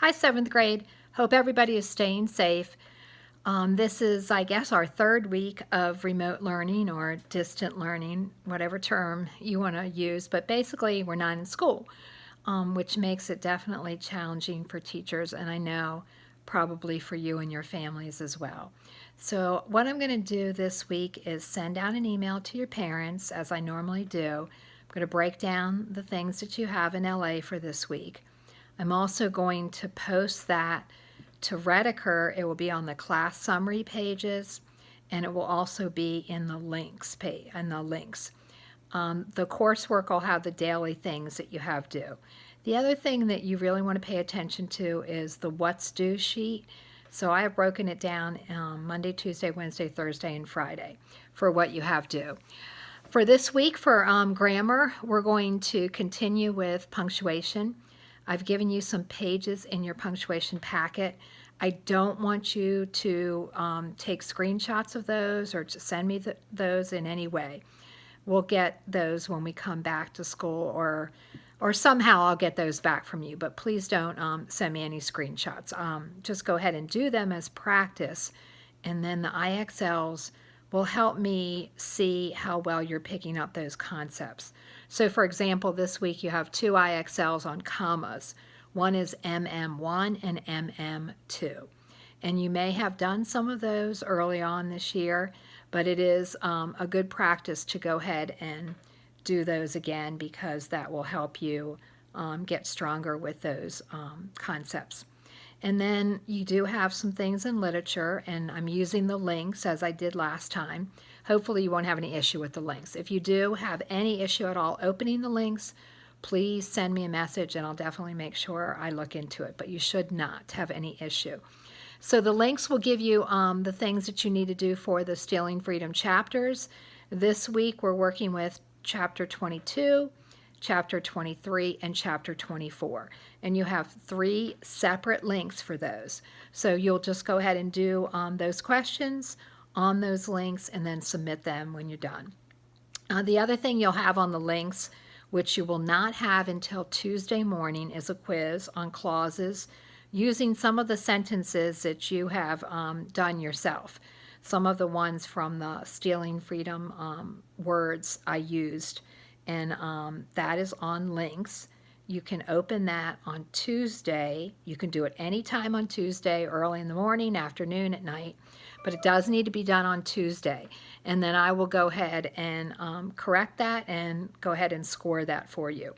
Hi, 7th grade. Hope everybody is staying safe. This is, I guess, our third week of remote learning or distant learning, whatever term you want to use, but basically we're not in school, which makes it definitely challenging for teachers, and I know probably for you and your families as well. So what I'm going to do this week is send out an email to your parents, as I normally do. I'm going to break down the things that you have in LA for this week. I'm also going to post that to Redeker. It will be on the class summary pages, and it will also be in the links page and the links. The coursework will have the daily things that you have due. The other thing that you really want to pay attention to is the what's due sheet. So I have broken it down Monday, Tuesday, Wednesday, Thursday, and Friday for what you have due. For this week, for grammar, we're going to continue with punctuation. I've given you some pages in your punctuation packet. I don't want you to take screenshots of those or to send me those in any way. We'll get those when we come back to school, or somehow I'll get those back from you, but please don't send me any screenshots. Just go ahead and do them as practice, and then the IXLs will help me see how well you're picking up those concepts. So for example, this week you have 2 IXLs on commas. One is MM1 and MM2. And you may have done some of those early on this year, but it is a good practice to go ahead and do those again, because that will help you get stronger with those concepts. And then you do have some things in literature, and I'm using the links as I did last time. Hopefully you won't have any issue with the links. If you do have any issue at all opening the links, please send me a message and I'll definitely make sure I look into it, but you should not have any issue. So the links will give you the things that you need to do for the Stealing Freedom chapters. This week we're working with chapter 22, chapter 23, and chapter 24. And you have 3 separate links for those. So you'll just go ahead and do those questions on those links and then submit them when you're done. The other thing you'll have on the links, which you will not have until Tuesday morning, is a quiz on clauses using some of the sentences that you have done yourself. Some of the ones from the Stealing Freedom words I used, and that is on links. You can open that on Tuesday. You can do it anytime on Tuesday, early in the morning, afternoon, at night, but it does need to be done on Tuesday. And then I will go ahead and correct that and go ahead and score that for you.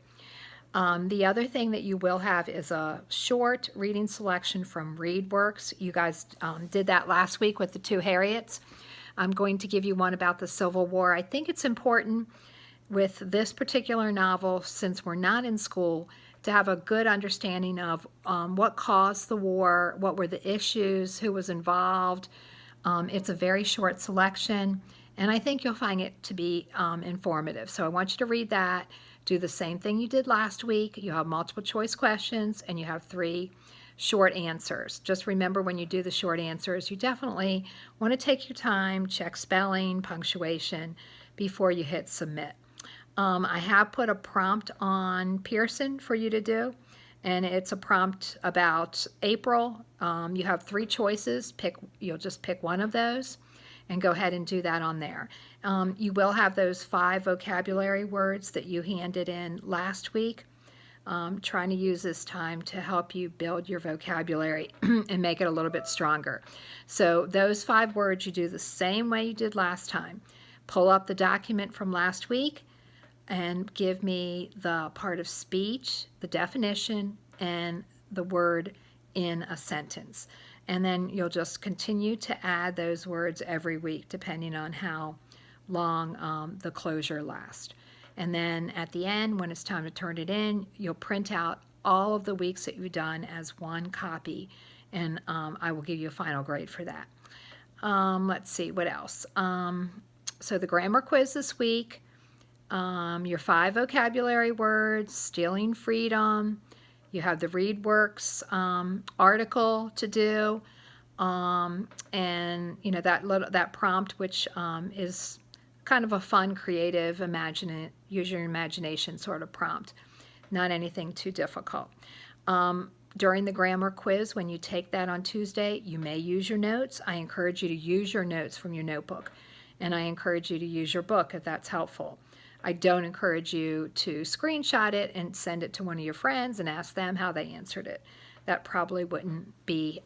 The other thing that you will have is a short reading selection from ReadWorks. You guys did that last week with the 2 Harriets. I'm going to give you one about the Civil War. I think it's important with this particular novel, since we're not in school, to have a good understanding of what caused the war, what were the issues, who was involved. It's a very short selection, and I think you'll find it to be informative. So I want you to read that. Do the same thing you did last week. You have multiple choice questions, and you have 3 short answers. Just remember, when you do the short answers, you definitely want to take your time, check spelling, punctuation before you hit submit. I have put a prompt on Pearson for you to do, and it's a prompt about April. You have 3 choices. You'll just pick one of those and go ahead and do that on there. You will have those 5 vocabulary words that you handed in last week. Trying to use this time to help you build your vocabulary and make it a little bit stronger. So those 5 words you do the same way you did last time. Pull up the document from last week and give me the part of speech, the definition, and the word in a sentence. And then you'll just continue to add those words every week, depending on how long the closure lasts. And then at the end, when it's time to turn it in, you'll print out all of the weeks that you've done as one copy, and I will give you a final grade for that. Let's see, what else? So the grammar quiz this week, your 5 vocabulary words, Stealing Freedom. You have the ReadWorks article to do, and you know that prompt, which is kind of a fun, creative, use your imagination sort of prompt. Not anything too difficult. During the grammar quiz, when you take that on Tuesday, you may use your notes. I encourage you to use your notes from your notebook, and I encourage you to use your book if that's helpful. I don't encourage you to screenshot it and send it to one of your friends and ask them how they answered it. That probably wouldn't be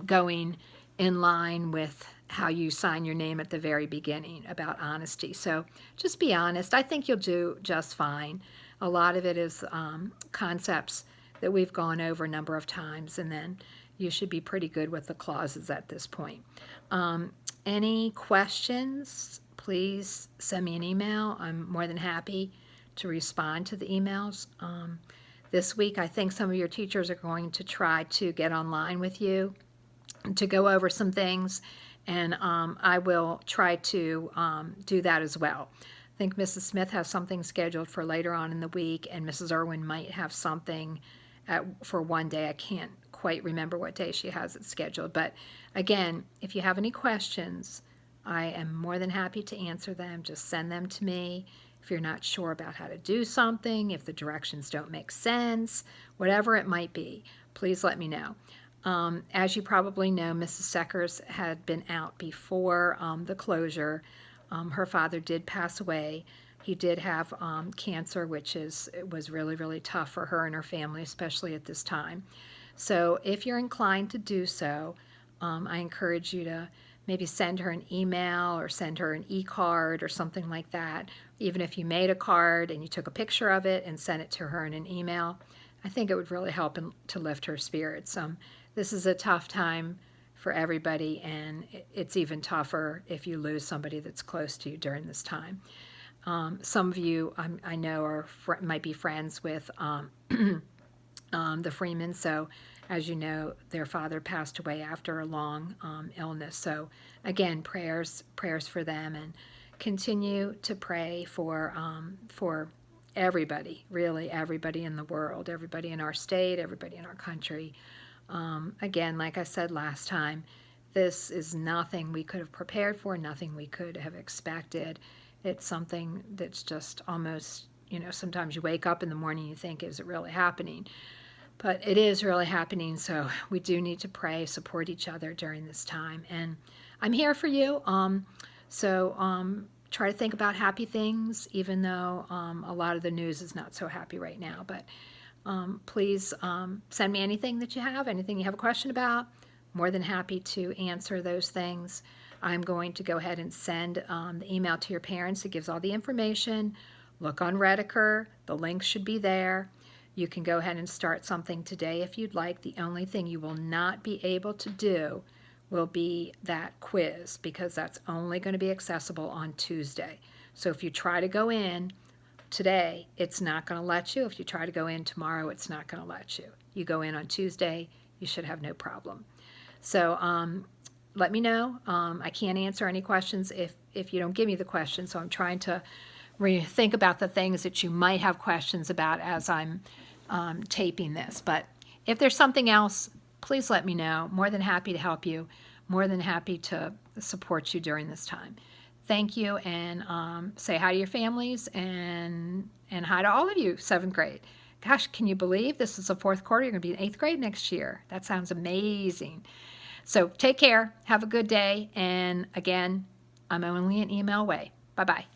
going in line with how you sign your name at the very beginning about honesty. So just be honest. I think you'll do just fine. A lot of it is concepts that we've gone over a number of times, and then you should be pretty good with the clauses at this point. Any questions, please send me an email. I'm more than happy to respond to the emails. This week, I think some of your teachers are going to try to get online with you to go over some things, and I will try to do that as well. I think Mrs. Smith has something scheduled for later on in the week, and Mrs. Irwin might have something for one day. I can't quite remember what day she has it scheduled. But again, if you have any questions, I am more than happy to answer them. Just send them to me. If you're not sure about how to do something, if the directions don't make sense, whatever it might be, please let me know. As you probably know, Mrs. Seckers had been out before the closure. Her father did pass away. He did have cancer, which was really, really tough for her and her family, especially at this time. So if you're inclined to do so, I encourage you to maybe send her an email or send her an e-card or something like that. Even if you made a card and you took a picture of it and sent it to her in an email, I think it would really help to lift her spirits. This is a tough time for everybody, and it's even tougher if you lose somebody that's close to you during this time. Some of you I know might be friends with the Freemans. So as you know, their father passed away after a long illness. So again, prayers for them, and continue to pray for everybody, really everybody in the world, everybody in our state, everybody in our country. Again, like I said last time, this is nothing we could have prepared for, nothing we could have expected. It's something that's just almost, sometimes you wake up in the morning and you think, is it really happening? But it is really happening, so we do need to pray, support each other during this time. And I'm here for you. Try to think about happy things, even though a lot of the news is not so happy right now. But please send me anything that you have, anything you have a question about. More than happy to answer those things. I'm going to go ahead and send the email to your parents. It gives all the information. Look on Rediker. The link should be there. You can go ahead and start something today if you'd like. The only thing you will not be able to do will be that quiz, because that's only going to be accessible on Tuesday. So if you try to go in today, it's not going to let you. If you try to go in tomorrow, it's not going to let you. You go in on Tuesday, you should have no problem. So let me know. I can't answer any questions if you don't give me the questions. So I'm trying to think about the things that you might have questions about as I'm taping this. But if there's something else, please let me know. More than happy to help you. More than happy to support you during this time. Thank you, and say hi to your families, and hi to all of you, 7th grade. Gosh, can you believe this is the 4th quarter? You're going to be in 8th grade next year. That sounds amazing. So take care. Have a good day. And again, I'm only an email away. Bye-bye.